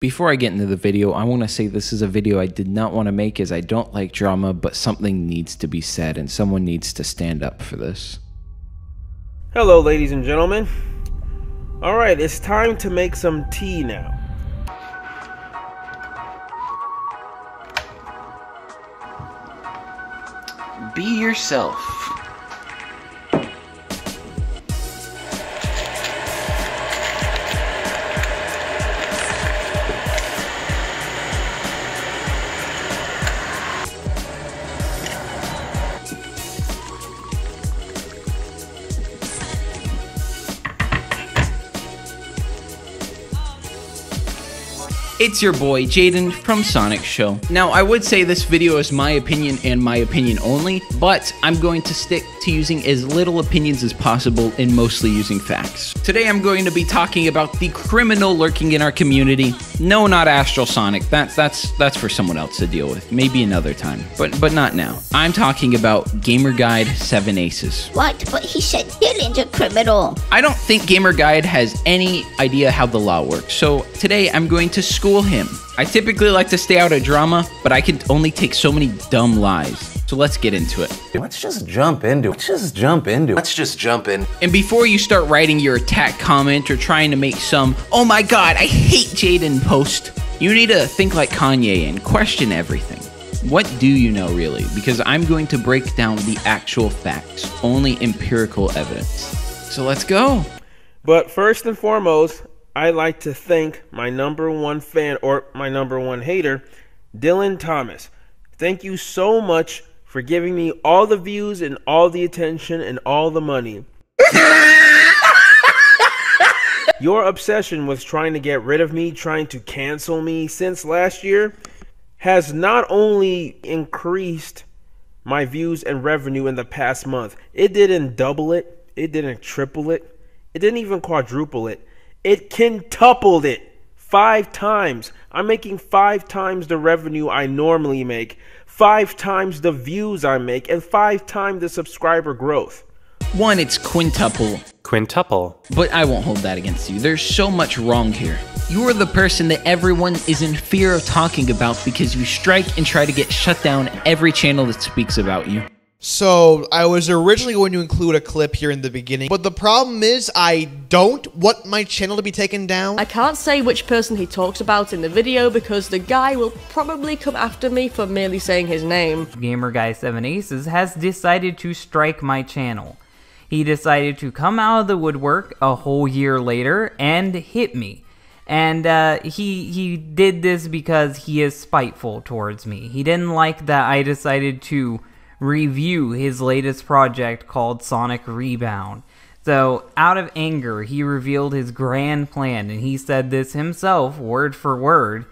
Before I get into the video, I want to say this is a video I did not want to make as I don't like drama, but something needs to be said and someone needs to stand up for this. Hello, ladies and gentlemen. Alright, it's time to make some tea now. Be yourself. It's your boy, Jaden from Sonic Show. Now, I would say this video is my opinion and my opinion only, but I'm going to stick to using as little opinions as possible and mostly using facts. Today, I'm going to be talking about the criminal lurking in our community. No, not Astral Sonic. That's for someone else to deal with. Maybe another time, but not now. I'm talking about Gamerguyd7aces. What? But he said Dylan's a criminal. I don't think Gamerguyd has any idea how the law works, so today I'm going to school him. I typically like to stay out of drama, but I can only take so many dumb lies. So let's get into it. Let's just jump into it. And before you start writing your attack comment or trying to make some, oh my god, I hate Jaden post, you need to think like Kanye and question everything. What do you know really? Because I'm going to break down the actual facts, only empirical evidence. So let's go. But first and foremost, I'd like to thank my #1 fan, or my #1 hater, Dylan Thomas. Thank you so much for giving me all the views and all the attention and all the money. Your obsession with trying to get rid of me, trying to cancel me since last year, has not only increased my views and revenue in the past month. It didn't double it. It didn't triple it. It didn't even quadruple it. It quintupled it 5 times. I'm making 5 times the revenue I normally make, 5 times the views I make, and 5 times the subscriber growth. One, it's quintuple. But I won't hold that against you. There's so much wrong here. You are the person that everyone is in fear of talking about because you strike and try to get shut down every channel that speaks about you. So, I was originally going to include a clip here in the beginning, but the problem is I don't want my channel to be taken down. I can't say which person he talks about in the video because the guy will probably come after me for merely saying his name. Gamerguyd7aces has decided to strike my channel. He decided to come out of the woodwork a whole year later and hit me. And he did this because he is spiteful towards me. He didn't like that I decided to review his latest project called Sonic Rebound. So, out of anger, he revealed his grand plan, and he said this himself, word for word,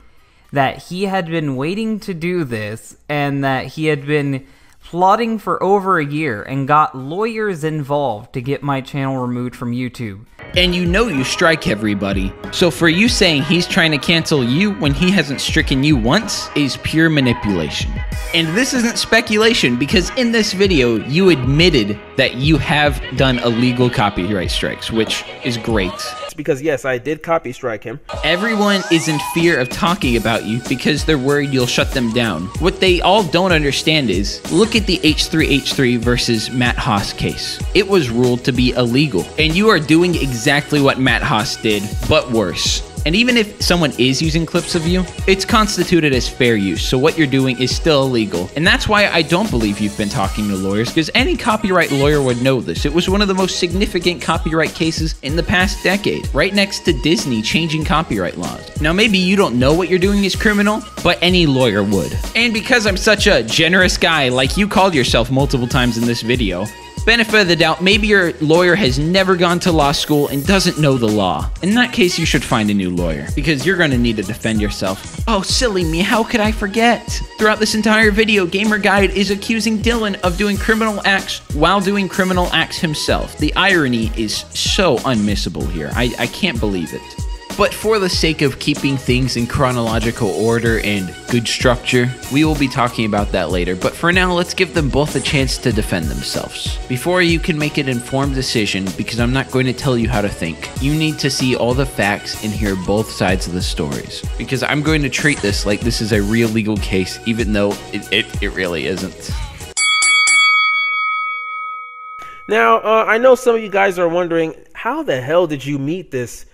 that he had been waiting to do this, and that he had been plotting for over a year, and got lawyers involved to get my channel removed from YouTube. And you know you strike everybody. So for you saying he's trying to cancel you when he hasn't stricken you once is pure manipulation. And this isn't speculation because in this video, you admitted that you have done illegal copyright strikes, which is great. It's because, yes, I did copy strike him. Everyone is in fear of talking about you because they're worried you'll shut them down. What they all don't understand is, look at the H3H3 versus Matt Haas case. It was ruled to be illegal, and you are doing exactly what Matt Haas did, but worse. And even if someone is using clips of you, it's constituted as fair use, so what you're doing is still illegal. And that's why I don't believe you've been talking to lawyers, because any copyright lawyer would know this. It was one of the most significant copyright cases in the past decade, right next to Disney changing copyright laws. Now maybe you don't know what you're doing is criminal, but any lawyer would. And because I'm such a generous guy, like you called yourself multiple times in this video, benefit of the doubt, maybe your lawyer has never gone to law school and doesn't know the law. In that case, you should find a new lawyer, because you're going to need to defend yourself. Oh, silly me, how could I forget? Throughout this entire video, Gamerguyd is accusing Dylan of doing criminal acts while doing criminal acts himself. The irony is so unmissable here. I can't believe it. But for the sake of keeping things in chronological order and good structure, we will be talking about that later. But for now, let's give them both a chance to defend themselves. Before you can make an informed decision, because I'm not going to tell you how to think, you need to see all the facts and hear both sides of the stories. Because I'm going to treat this like this is a real legal case, even though it really isn't. Now, I know some of you guys are wondering, how the hell did you meet this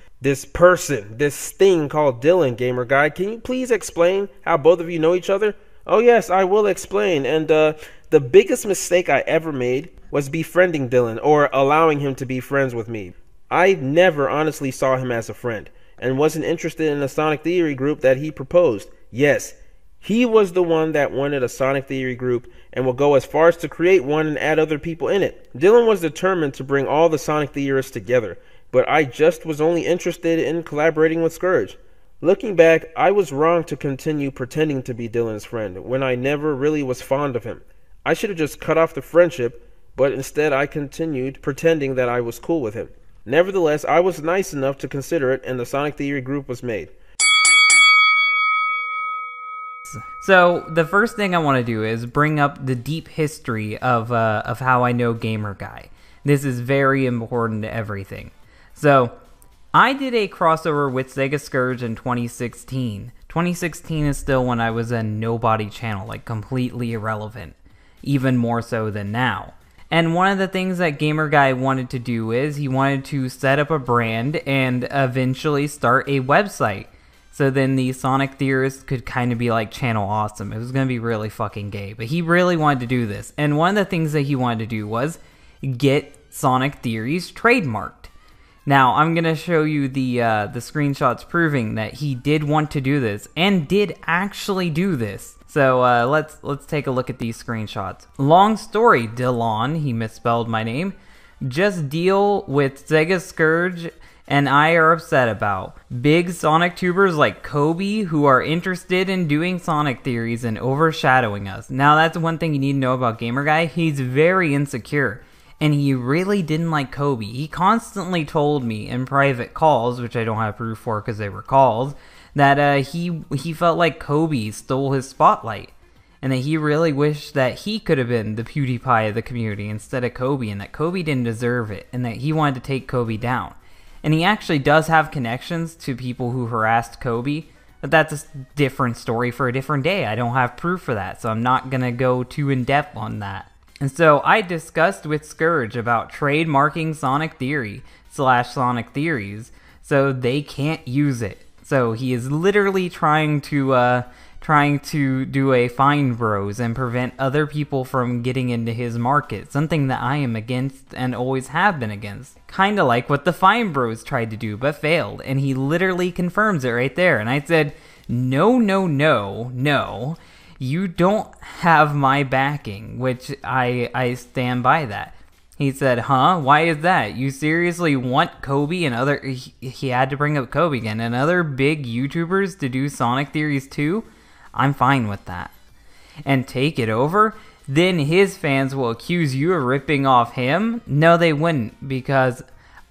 person, this thing called Dylan, Gamer Guy? Can you please explain how both of you know each other? Oh yes, I will explain. And the biggest mistake I ever made was befriending Dylan, or allowing him to be friends with me. I never honestly saw him as a friend, and wasn't interested in the Sonic Theory group that he proposed. Yes, he was the one that wanted a Sonic Theory group and will go as far as to create one and add other people in it. Dylan was determined to bring all the Sonic theorists together, but I just was only interested in collaborating with Scourge. Looking back, I was wrong to continue pretending to be Dylan's friend when I never really was fond of him. I should have just cut off the friendship, but instead I continued pretending that I was cool with him. Nevertheless, I was nice enough to consider it, and the Sonic Theory group was made. So the first thing I want to do is bring up the deep history of how I know Gamer Guy. This is very important to everything. So I did a crossover with Sega Scourge in 2016. 2016 is still when I was a nobody channel, like completely irrelevant, even more so than now. And one of the things that Gamer Guy wanted to do is he wanted to set up a brand and eventually start a website. So then the Sonic theorists could kind of be like Channel Awesome. It was going to be really fucking gay, but he really wanted to do this. And one of the things that he wanted to do was get Sonic theories trademarked. Now, I'm going to show you the screenshots proving that he did want to do this and did actually do this. So let's take a look at these screenshots. Long story, Dylan, he misspelled my name. Just deal with Sega Scourge and I are upset about. Big Sonic tubers like Kobe who are interested in doing Sonic theories and overshadowing us. Now that's one thing you need to know about Gamer Guy. He's very insecure. And he really didn't like Kobe. He constantly told me in private calls, which I don't have proof for because they were calls, that he felt like Kobe stole his spotlight. And that he really wished that he could have been the PewDiePie of the community instead of Kobe. And that Kobe didn't deserve it. And that he wanted to take Kobe down. And he actually does have connections to people who harassed Kobe. But that's a different story for a different day. I don't have proof for that. So I'm not going to go too in-depth on that. And so I discussed with Scourge about trademarking Sonic Theory / Sonic Theories so they can't use it. So he is literally trying to do a Fine Bros and prevent other people from getting into his market, something that I am against and always have been against. Kinda like what the Fine Bros tried to do but failed, and he literally confirms it right there. And I said, no, no, no, no. You don't have my backing, which I stand by that. He said, huh? Why is that? You seriously want Kobe and other... He had to bring up Kobe again. And other big YouTubers to do Sonic Theories too? I'm fine with that. And take it over? Then his fans will accuse you of ripping off him? No, they wouldn't. Because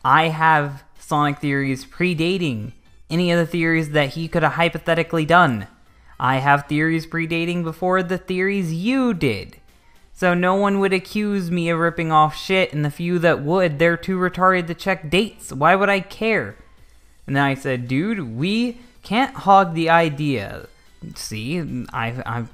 I have Sonic Theories predating any of the theories that he could have hypothetically done. I have theories predating before the theories you did. So no one would accuse me of ripping off shit, and the few that would, they're too retarded to check dates. Why would I care? And then I said, dude, we can't hog the idea. See, I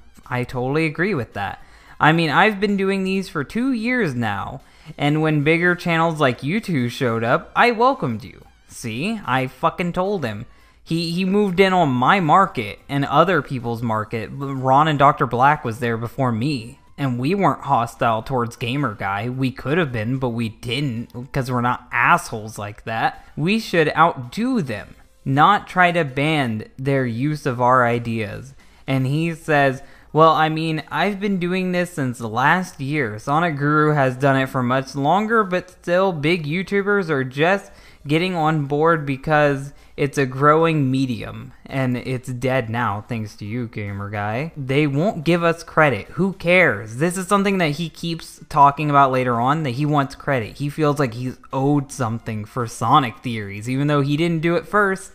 totally agree with that. I mean, I've been doing these for 2 years now, and when bigger channels like you two showed up, I welcomed you. See, I fucking told him. He moved in on my market and other people's market. Ron and Dr. Black was there before me. And we weren't hostile towards Gamer Guy. We could have been, but we didn't because we're not assholes like that. We should outdo them, not try to ban their use of our ideas. And he says, well, I mean, I've been doing this since last year. Sonic Guru has done it for much longer, but still big YouTubers are just getting on board because it's a growing medium, and it's dead now, thanks to you, Gamer Guy. They won't give us credit. Who cares? This is something that he keeps talking about later on, that he wants credit. He feels like he's owed something for Sonic Theories, even though he didn't do it first.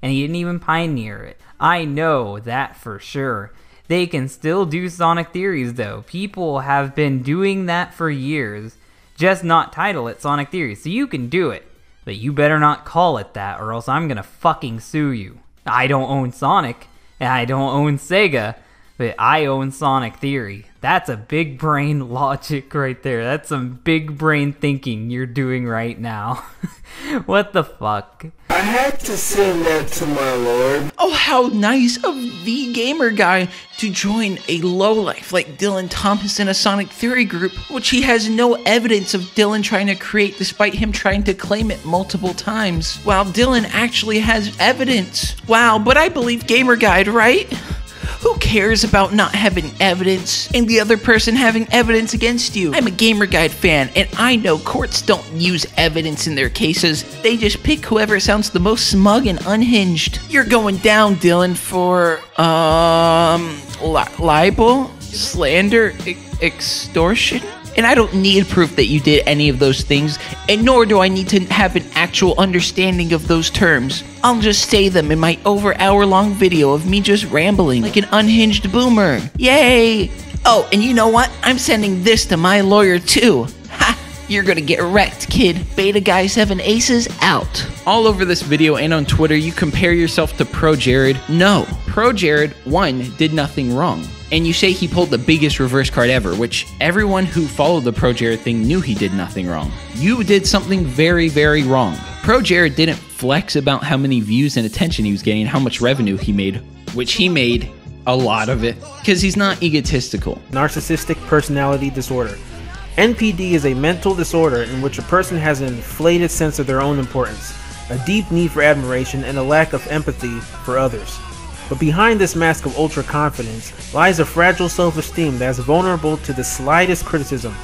and he didn't even pioneer it. I know that for sure. They can still do Sonic Theories though. People have been doing that for years, just not title it Sonic Theories. So you can do it, but you better not call it that or else I'm gonna fucking sue you. I don't own Sonic, and I don't own Sega, but I own Sonic Theory. That's a big brain logic right there. That's some big brain thinking you're doing right now. What the fuck? I had to send that to my lord. Oh, how nice of the gamer guy to join a lowlife like Dylan Thomas in a Sonic Theory group, which he has no evidence of Dylan trying to create despite him trying to claim it multiple times. While Dylan actually has evidence. Wow, but I believe Gamerguyd, right? Who cares about not having evidence and the other person having evidence against you? I'm a Gamerguyd fan, and I know courts don't use evidence in their cases. They just pick whoever sounds the most smug and unhinged. You're going down, Dylan, for, libel, slander, extortion? And I don't need proof that you did any of those things, and nor do I need to have an actual understanding of those terms. I'll just say them in my over hour-long video of me just rambling like an unhinged boomer. Yay! Oh, and you know what? I'm sending this to my lawyer too. Ha! You're gonna get wrecked, kid. Gamerguyd7aces out. All over this video and on Twitter, you compare yourself to Pro Jared. No. Pro Jared, 1, did nothing wrong. And you say he pulled the biggest reverse card ever, which everyone who followed the Pro Jared thing knew he did nothing wrong. You did something very, very wrong. Pro Jared didn't flex about how many views and attention he was getting and how much revenue he made, which he made a lot of it, because he's not egotistical. Narcissistic personality disorder. NPD is a mental disorder in which a person has an inflated sense of their own importance, a deep need for admiration, and a lack of empathy for others. But behind this mask of ultra-confidence lies a fragile self-esteem that is vulnerable to the slightest criticism.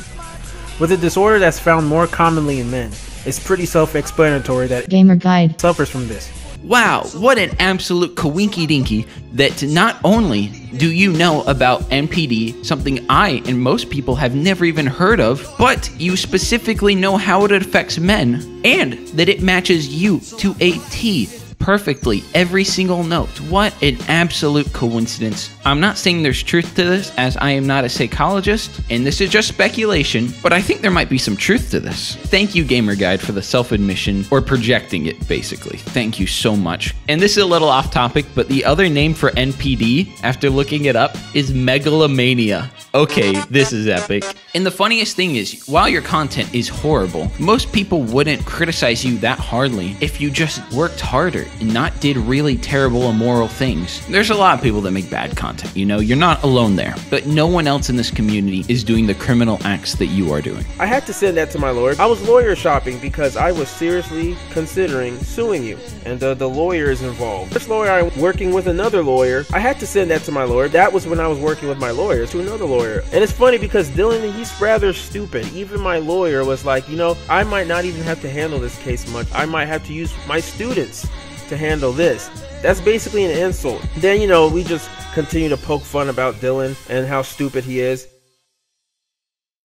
With a disorder that's found more commonly in men, it's pretty self-explanatory that Gamerguyd suffers from this. Wow, what an absolute kawinky dinky that not only do you know about NPD, something I and most people have never even heard of, but you specifically know how it affects men, and that it matches you to a T. Perfectly, every single note. What an absolute coincidence. I'm not saying there's truth to this, as I am not a psychologist, and this is just speculation, but I think there might be some truth to this. Thank you, Gamerguyd, for the self-admission, or projecting it, basically. Thank you so much. And this is a little off topic, but the other name for NPD, after looking it up, is megalomania. Okay, this is epic. And the funniest thing is, while your content is horrible, most people wouldn't criticize you that hardly if you just worked harder and not did really terrible immoral things. There's a lot of people that make bad content, you know, you're not alone there, but no one else in this community is doing the criminal acts that you are doing. I had to send that to my lawyer. I was lawyer shopping because I was seriously considering suing you, and the lawyer is involved. This lawyer, I'm working with another lawyer. I had to send that to my lawyer. That was when I was working with my lawyer to another lawyer. And it's funny because Dylan, he's rather stupid. Even my lawyer was like, you know, I might not even have to handle this case much. I might have to use my students to handle this. That's basically an insult. Then, you know, we just continue to poke fun about Dylan and how stupid he is.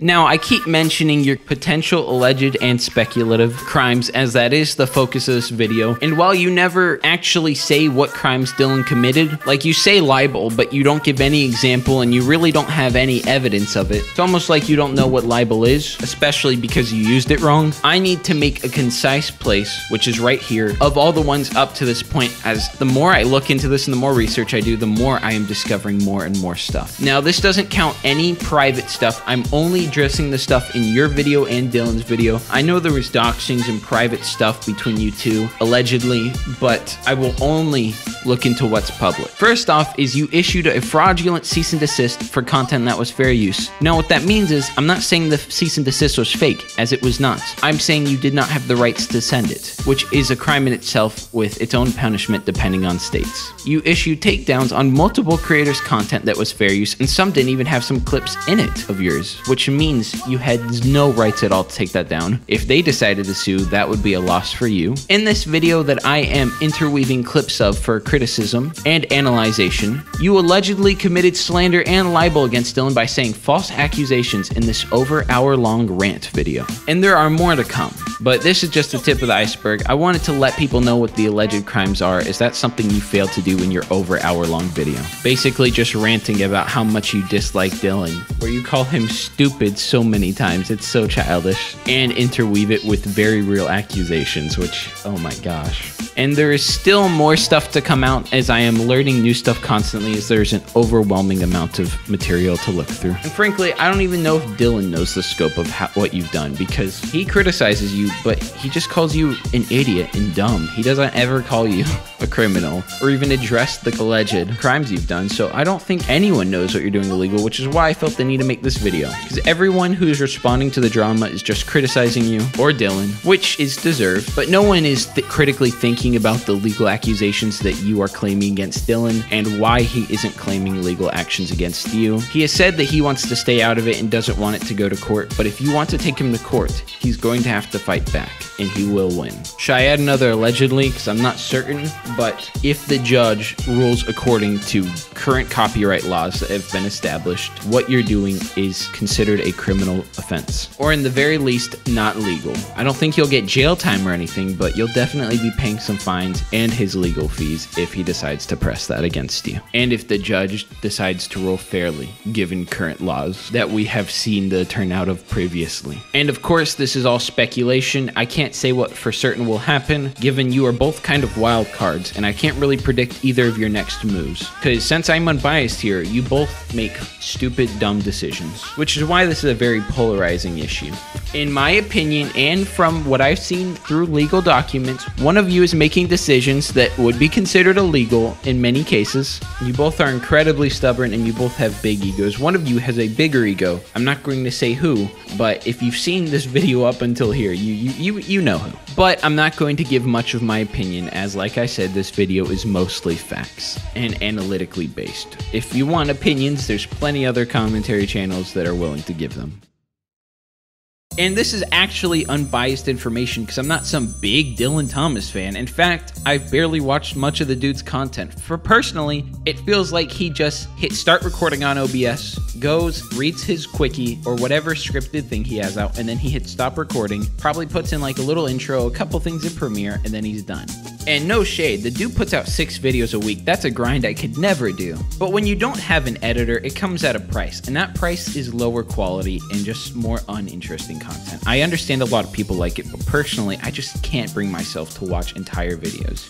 Now, I keep mentioning your potential alleged and speculative crimes, as that is the focus of this video. And while you never actually say what crimes Dylan committed, like you say libel, but you don't give any example and you really don't have any evidence of it. It's almost like you don't know what libel is, especially because you used it wrong. I need to make a concise place, which is right here, of all the ones up to this point, as the more I look into this and the more research I do, the more I am discovering more and more stuff. Now, this doesn't count any private stuff. I'm only addressing the stuff in your video and Dylan's video. I know there was doxings and private stuff between you two, allegedly, but I will only look into what's public. First off is you issued a fraudulent cease and desist for content that was fair use. Now, what that means is I'm not saying the cease and desist was fake, as it was not. I'm saying you did not have the rights to send it, which is a crime in itself with its own punishment depending on states. You issued takedowns on multiple creators' content that was fair use, and some didn't even have some clips in it of yours, which means you had no rights at all to take that down. If they decided to sue, that would be a loss for you. In this video that I am interweaving clips of for criticism and analyzation, you allegedly committed slander and libel against Dylan by saying false accusations in this over hour-long rant video. And there are more to come, but this is just the tip of the iceberg. I wanted to let people know what the alleged crimes are, as that's something you failed to do in your over hour-long video. Basically just ranting about how much you dislike Dylan, where you call him stupid so many times, it's so childish, and interweave it with very real accusations, which, oh my gosh. And there is still more stuff to come out, as I am learning new stuff constantly, as there's an overwhelming amount of material to look through. And frankly, I don't even know if Dylan knows the scope of what you've done, because he criticizes you, but he just calls you an idiot and dumb. He doesn't ever call you a criminal or even address the alleged crimes you've done. So I don't think anyone knows what you're doing illegal, which is why I felt the need to make this video, because everyone who's responding to the drama is just criticizing you or Dylan, which is deserved, but no one is critically thinking about the legal accusations that you are claiming against Dylan and why he isn't claiming legal actions against you. He has said that he wants to stay out of it and doesn't want it to go to court, but if you want to take him to court, he's going to have to fight back, and he will win. Should I add another allegedly, because I'm not certain, but if the judge rules according to current copyright laws that have been established, what you're doing is considered a criminal offense, or in the very least, not legal. I don't think you'll get jail time or anything, but you'll definitely be paying some fines and his legal fees if he decides to press that against you. And if the judge decides to rule fairly, given current laws that we have seen the turnout of previously. And of course, this is all speculation. I can't say what for certain will happen, given you are both kind of wild cards, and I can't really predict either of your next moves. Because since I'm unbiased here, you both make stupid, dumb decisions, which is why this is a very polarizing issue. In my opinion, and from what I've seen through legal documents, one of you is making decisions that would be considered illegal in many cases. You both are incredibly stubborn and you both have big egos. One of you has a bigger ego. I'm not going to say who, but if you've seen this video up until here, you know who. But I'm not going to give much of my opinion, as like I said, this video is mostly facts and analytically based. If you want opinions, there's plenty other commentary channels that are willing to give them. And this is actually unbiased information because I'm not some big Dylan Thomas fan. In fact, I've barely watched much of the dude's content. For personally, it feels like he just hit start recording on OBS, goes, reads his quickie or whatever scripted thing he has out, and then he hits stop recording, probably puts in like a little intro, a couple things in Premiere, and then he's done. And no shade, the dude puts out 6 videos a week. That's a grind I could never do. But when you don't have an editor, it comes at a price, and that price is lower quality and just more uninteresting content. I understand a lot of people like it, but personally, I just can't bring myself to watch entire videos.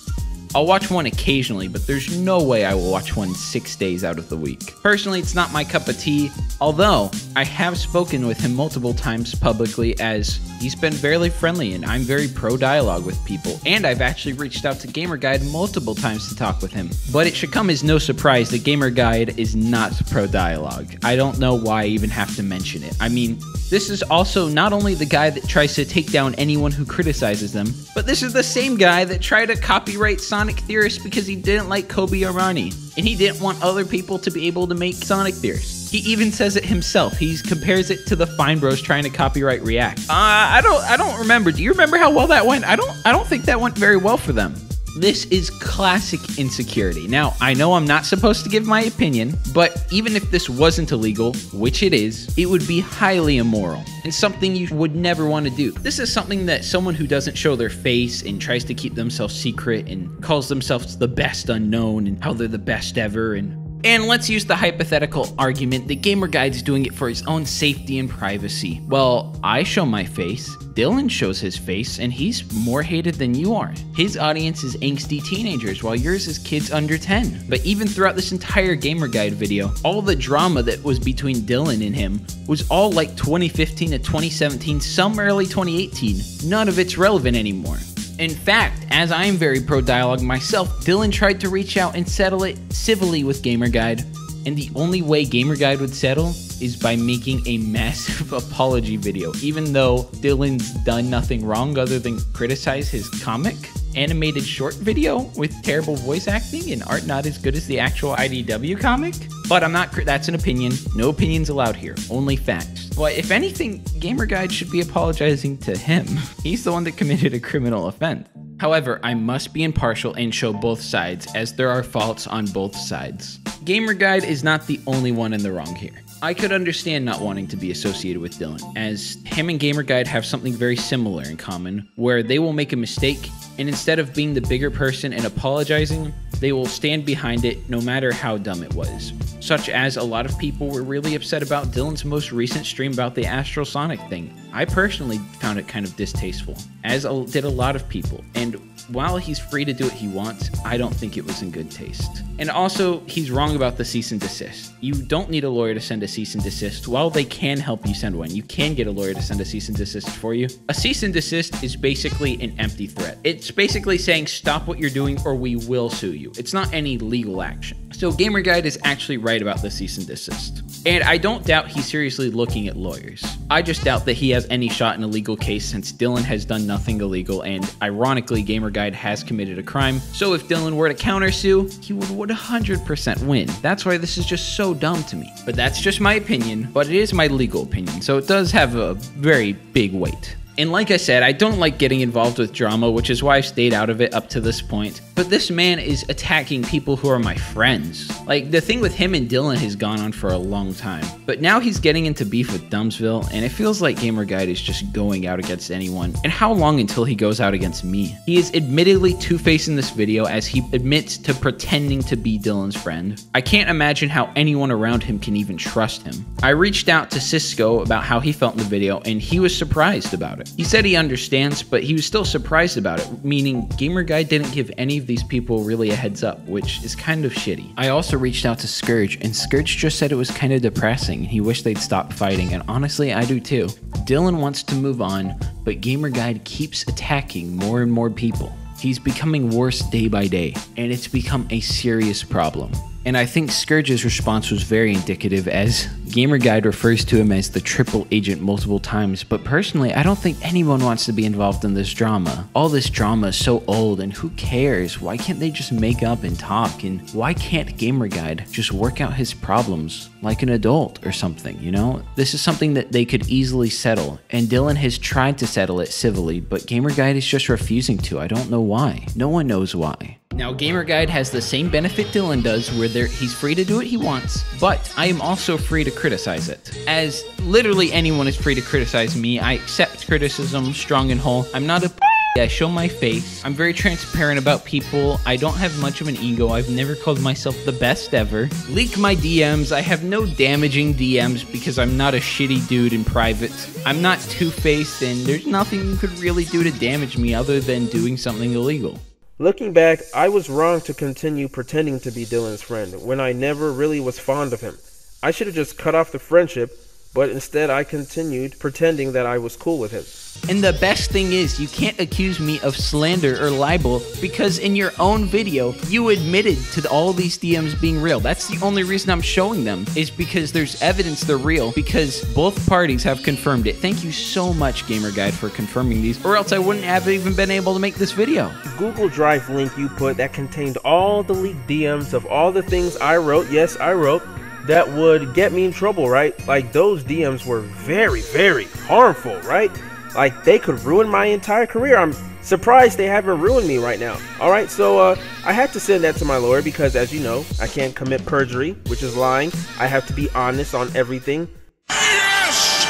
I'll watch one occasionally, but there's no way I will watch one 6 days out of the week. Personally, it's not my cup of tea, although I have spoken with him multiple times publicly, as he's been very friendly and I'm very pro-dialogue with people, and I've actually reached out to Gamerguyd multiple times to talk with him. But it should come as no surprise that Gamerguyd is not pro-dialogue. I don't know why I even have to mention it. I mean, this is also not only the guy that tries to take down anyone who criticizes them, but this is the same guy that tried to copyright Sonic Theorists because he didn't like Kobe Arani, and he didn't want other people to be able to make Sonic Theorists. He even says it himself. He compares it to the Fine Bros trying to copyright React. I don't remember. Do you remember how well that went? I don't think that went very well for them. This is classic insecurity. Now, I know I'm not supposed to give my opinion, but even if this wasn't illegal, which it is, it would be highly immoral and something you would never want to do. This is something that someone who doesn't show their face and tries to keep themselves secret and calls themselves the best unknown and how they're the best ever, and let's use the hypothetical argument that Gamerguyd's doing it for his own safety and privacy. Well, I show my face, Dylan shows his face, and he's more hated than you are. His audience is angsty teenagers, while yours is kids under 10. But even throughout this entire Gamerguyd video, all the drama that was between Dylan and him was all like 2015 to 2017, some early 2018. None of it's relevant anymore. In fact, as I am very pro-dialogue myself, Dylan tried to reach out and settle it civilly with Gamerguyd, and the only way Gamerguyd would settle is by making a massive apology video, even though Dylan's done nothing wrong other than criticize his comic. animated short video with terrible voice acting and art not as good as the actual IDW comic. But that's an opinion. No opinions allowed here, only facts. But if anything, Gamerguyd should be apologizing to him. He's the one that committed a criminal offense. However, I must be impartial and show both sides, as there are faults on both sides. Gamerguyd is not the only one in the wrong here. I could understand not wanting to be associated with Dylan, as him and Gamerguyd have something very similar in common, where they will make a mistake, and instead of being the bigger person and apologizing, they will stand behind it no matter how dumb it was. Such as a lot of people were really upset about Dylan's most recent stream about the Astral Sonic thing. I personally found it kind of distasteful, as did a lot of people, and while he's free to do what he wants, I don't think it was in good taste. And also, he's wrong about the cease and desist. You don't need a lawyer to send a cease and desist. While they can help you send one, you can get a lawyer to send a cease and desist for you. A cease and desist is basically an empty threat. It's basically saying stop what you're doing or we will sue you. It's not any legal action. So Gamerguyd is actually right about the cease and desist. And I don't doubt he's seriously looking at lawyers. I just doubt that he has any shot in a legal case since Dylan has done nothing illegal, and ironically, Gamerguyd has committed a crime. So if Dylan were to countersue, he would 100% win. That's why this is just so dumb to me. But that's just my opinion, but it is my legal opinion, so it does have a very big weight. And like I said, I don't like getting involved with drama, which is why I've stayed out of it up to this point. But this man is attacking people who are my friends. Like, the thing with him and Dylan has gone on for a long time. But now he's getting into beef with Dumbsville, and it feels like Gamerguyd is just going out against anyone. And how long until he goes out against me? He is admittedly two-faced in this video, as he admits to pretending to be Dylan's friend. I can't imagine how anyone around him can even trust him. I reached out to Cisco about how he felt in the video, and he was surprised about it. He said he understands, but he was still surprised about it, meaning Gamerguyd didn't give any of these people really a heads up, which is kind of shitty. I also reached out to Scourge, and Scourge just said it was kind of depressing. He wished they'd stop fighting, and honestly, I do too. Dylan wants to move on, but Gamerguyd keeps attacking more and more people. He's becoming worse day by day, and it's become a serious problem. And I think Scourge's response was very indicative, as Gamerguyd refers to him as the triple agent multiple times, but personally, I don't think anyone wants to be involved in this drama. All this drama is so old, and who cares? Why can't they just make up and talk? And why can't Gamerguyd just work out his problems like an adult or something, you know? This is something that they could easily settle, and Dylan has tried to settle it civilly, but Gamerguyd is just refusing to. I don't know why. No one knows why. Now, Gamerguyd has the same benefit Dylan does, where he's free to do what he wants, but I am also free to criticize it. As literally anyone is free to criticize me, I accept criticism strong and whole. I'm not a I show my face. I'm very transparent about people. I don't have much of an ego. I've never called myself the best ever. Leak my DMs. I have no damaging DMs because I'm not a shitty dude in private. I'm not two-faced, and there's nothing you could really do to damage me other than doing something illegal. Looking back, I was wrong to continue pretending to be Dylan's friend when I never really was fond of him. I should have just cut off the friendship, but instead I continued pretending that I was cool with him. And the best thing is, you can't accuse me of slander or libel because in your own video, you admitted to all these DMs being real. That's the only reason I'm showing them, is because there's evidence they're real, because both parties have confirmed it. Thank you so much, Gamerguyd, for confirming these, or else I wouldn't have even been able to make this video. Google Drive link you put that contained all the leaked DMs of all the things I wrote, yes, I wrote, that would get me in trouble, right? Like, those DMs were very, very harmful, right? Like, they could ruin my entire career. I'm surprised they haven't ruined me right now. Alright, so I had to send that to my lawyer because, as you know, I can't commit perjury, which is lying. I have to be honest on everything. Yes!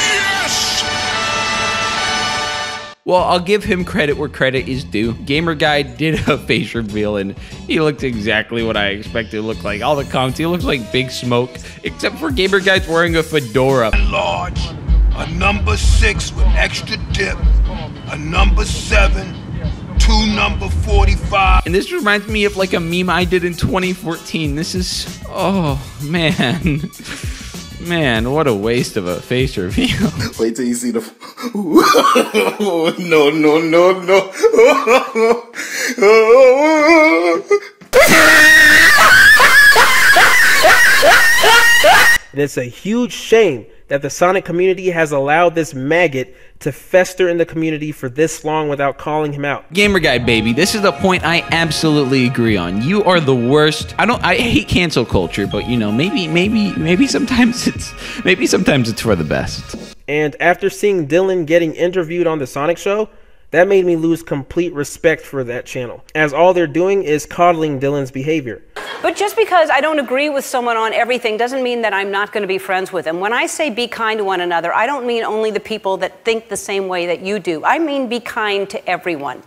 Yes! Well, I'll give him credit where credit is due. Gamerguyd did a face reveal, and he looked exactly what I expected to look like. All the comments, he looks like Big Smoke, except for Gamerguyd's wearing a fedora. Large. A number 6 with extra dip, a number 7, 2 number 45. And this reminds me of like a meme I did in 2014. This is, oh man. Man, what a waste of a face reveal. Wait till you see the... No, no, no, no. And it's a huge shame that the Sonic community has allowed this maggot to fester in the community for this long without calling him out. Gamerguyd, baby, this is the point I absolutely agree on. You are the worst. I hate cancel culture, but you know, maybe sometimes it's for the best. And after seeing Dylan getting interviewed on the Sonic show, that made me lose complete respect for that channel, as all they're doing is coddling Dylan's behavior. But just because I don't agree with someone on everything doesn't mean that I'm not going to be friends with them. When I say be kind to one another, I don't mean only the people that think the same way that you do. I mean be kind to everyone.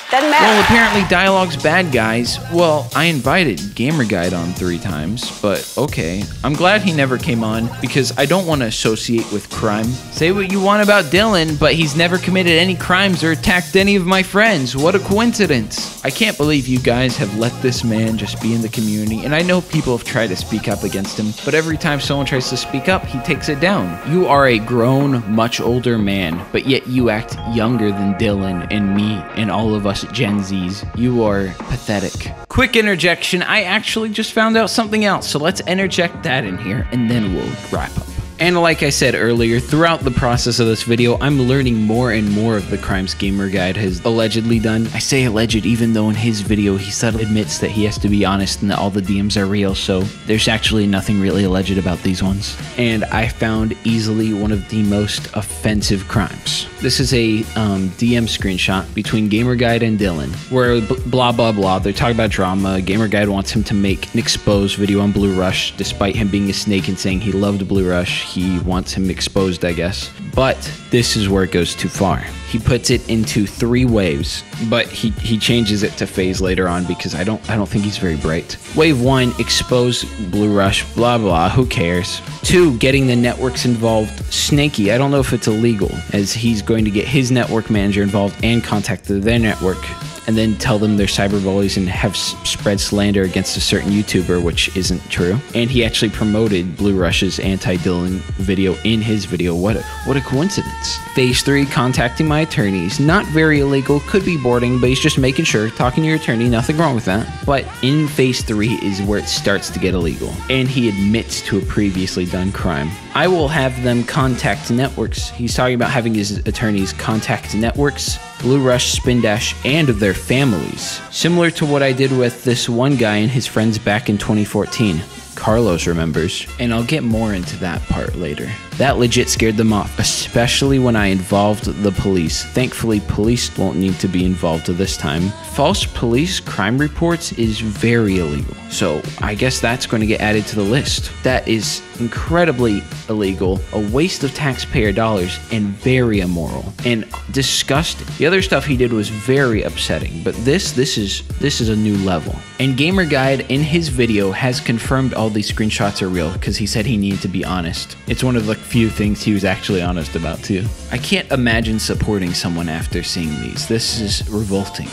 Doesn't matter. Well, apparently Dialogue's bad, guys. Well, I invited Gamerguyd on 3 times, but okay. I'm glad he never came on, because I don't want to associate with crime. Say what you want about Dylan, but he's never committed any crimes or attacked any of my friends. What a coincidence. I can't believe you guys have let this man just be in the community, and I know people have tried to speak up against him, but every time someone tries to speak up, he takes it down. You are a grown, much older man, but yet you act younger than Dylan and me and all of us Gen Zs. You are pathetic. Quick interjection, I actually just found out something else, so let's interject that in here, and then we'll wrap up. And like I said earlier, throughout the process of this video, I'm learning more and more of the crimes Gamerguyd has allegedly done. I say alleged even though in his video he subtly admits that he has to be honest and that all the DMs are real, so there's actually nothing really alleged about these ones. And I found easily one of the most offensive crimes. This is a DM screenshot between Gamerguyd and Dylan, where blah blah blah, they're talking about drama. Gamerguyd wants him to make an exposed video on Blue Rush, despite him being a snake and saying he loved Blue Rush. He wants him exposed, I guess. But this is where it goes too far. He puts it into 3 waves, but he changes it to phase later on because I don't think he's very bright. Wave 1, expose Blue Rush, blah blah, who cares? 2, getting the networks involved, snaky. I don't know if it's illegal, as he's going to get his network manager involved and contact their network, and then tell them they're cyberbullies and have spread slander against a certain YouTuber, which isn't true. And he actually promoted Blue Rush's anti-Dylan video in his video. What a coincidence. Phase 3, contacting my attorneys. Not very illegal, could be boarding, but he's just making sure, talking to your attorney, nothing wrong with that. But in phase 3 is where it starts to get illegal, and he admits to a previously done crime. I will have them contact networks. He's talking about having his attorneys contact networks, Blue Rush, Spin Dash, and their families. Similar to what I did with this one guy and his friends back in 2014. Carlos remembers, and I'll get more into that part later. That legit scared them off, especially when I involved the police. Thankfully, police won't need to be involved this time. False police crime reports is very illegal, so I guess that's going to get added to the list. That is incredibly illegal, a waste of taxpayer dollars, and very immoral and disgusting. The other stuff he did was very upsetting, but this is a new level. And Gamerguyd in his video has confirmed all these screenshots are real because he said he needed to be honest. It's one of the few things he was actually honest about too. I can't imagine supporting someone after seeing these. This is revolting.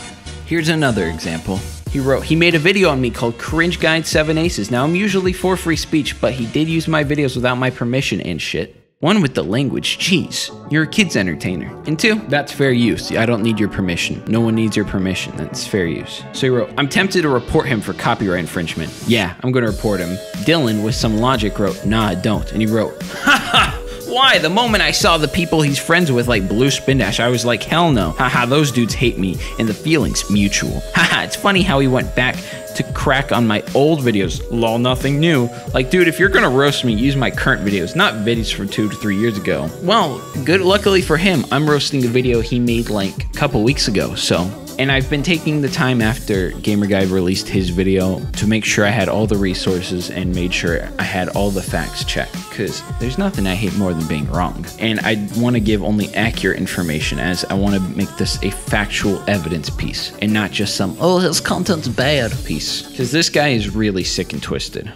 Here's another example. He made a video on me called Gamerguyd7aces. Now I'm usually for free speech, but he did use my videos without my permission and shit. 1, with the language, jeez, you're a kid's entertainer. And 2, that's fair use. I don't need your permission. No one needs your permission. That's fair use. So he wrote, I'm tempted to report him for copyright infringement. Yeah, I'm gonna report him. Dylan, with some logic, wrote, nah, don't. And he wrote, haha, why? The moment I saw the people he's friends with, like Blue Spin Dash, I was like, hell no. Haha, those dudes hate me, and the feeling's mutual. Haha, it's funny how he went back to crack on my old videos. Lol, nothing new. Like, dude, if you're gonna roast me, use my current videos, not videos from 2 to 3 years ago. Well, good, luckily for him, I'm roasting a video he made like a couple weeks ago, so. And I've been taking the time after Gamerguyd released his video to make sure I had all the resources and made sure I had all the facts checked, because there's nothing I hate more than being wrong. And I want to give only accurate information, as I want to make this a factual evidence piece and not just some, oh, his content's bad piece. Because this guy is really sick and twisted.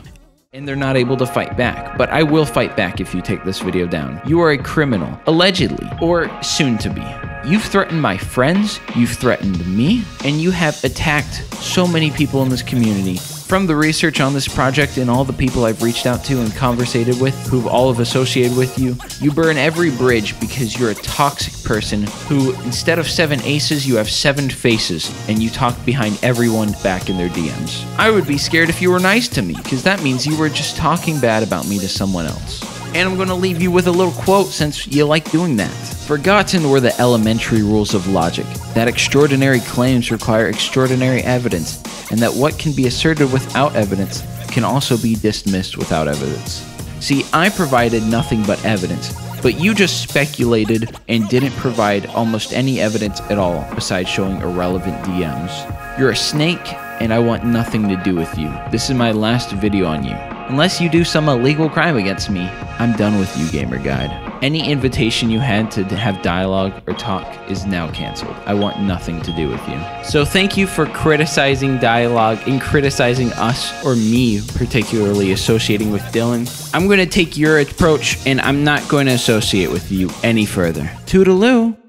And they're not able to fight back, but I will fight back if you take this video down. You are a criminal, allegedly, or soon to be. You've threatened my friends, you've threatened me, and you have attacked so many people in this community. From the research on this project and all the people I've reached out to and conversated with, who've all have associated with you, you burn every bridge because you're a toxic person who, instead of 7 aces, you have 7 faces, and you talk behind everyone back in their DMs. I would be scared if you were nice to me, because that means you were just talking bad about me to someone else. And I'm going to leave you with a little quote since you like doing that. Forgotten were the elementary rules of logic, that extraordinary claims require extraordinary evidence, and that what can be asserted without evidence can also be dismissed without evidence. See, I provided nothing but evidence, but you just speculated and didn't provide almost any evidence at all besides showing irrelevant DMs. You're a snake, and I want nothing to do with you. This is my last video on you. Unless you do some illegal crime against me, I'm done with you, Gamerguyd. Any invitation you had to have dialogue or talk is now canceled. I want nothing to do with you. So thank you for criticizing dialogue and criticizing us, or me particularly, associating with Dylan. I'm going to take your approach and I'm not going to associate with you any further. Toodaloo!